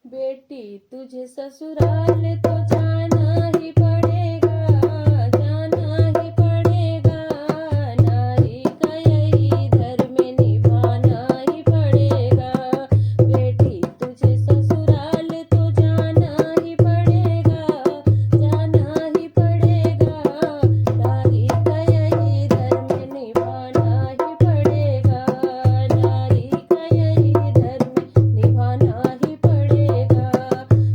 बेटी तुझे ससुराल तो जाना ही पड़ेगा, जाना ही पड़ेगा। नारी का यही धर्म निभाना ही पड़ेगा। बेटी तुझे ससुराल तो जाना ही पड़ेगा, जाना ही पड़ेगा। नारी का यही धर्म निभाना ही पड़ेगा, नारी का यही धर्म निभाना ही पड़ेगा।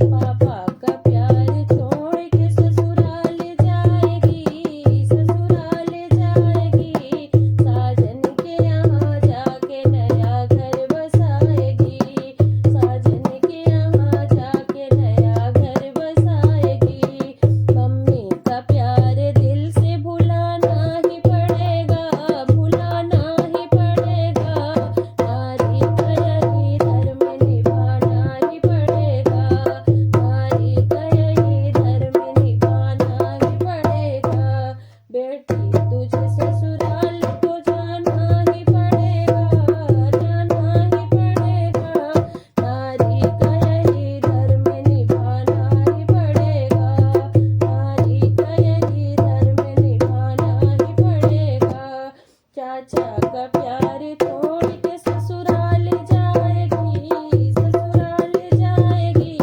पापा का प्यार छोड़ के ससुराल जाएगी, ससुराल जाएगी। साजन के यहाँ जाके नया घर बसाएगी, साजन के यहाँ जाके नया घर बसाएगी। मम्मी का प्यार दिल से भुलाना ही पड़ेगा, भुलाना ही पड़ेगा। नारी का यही धर्म निभाना ही पड़ेगा, नारी का यही धर्म निभाना ही पड़ेगा। बेटी तुझे ससुराल तो जाना ही पड़ेगा, जाना ही पड़ेगा। नारी का यही धर्म निभाना ही पड़ेगा, नारी का यही धर्म निभाना ही पड़ेगा। चाचा का प्यार छोड़ के ससुराल जाएगी, ससुराल जाएगी।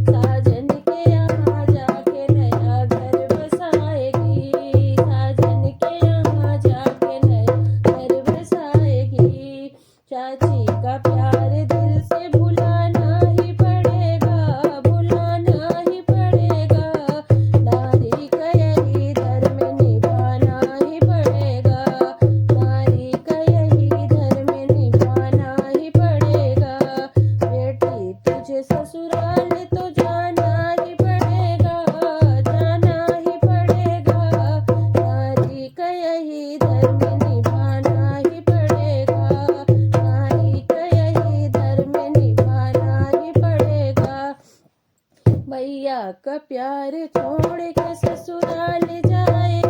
साजन के यहाँ जाके नया घर बसाएगी, साजन के यहाँ जाके नया घर बसाएगी। चाची का प्यार दिल से भुलाना ही पड़ेगा, भुलाना ही पड़ेगा। नारी का यही धर्म निभाना ही पड़ेगा, नारी का यही धर्म निभाना ही पड़ेगा। बेटी तुझे ससुराल तो जाना ही पड़ेगा, जाना ही पड़ेगा। नारी का यही धर्म निभाना ही पड़ेगा, नारी का यही धर्म निभाना ही पड़ेगा। भैया का प्यार छोड़ के ससुराल जाए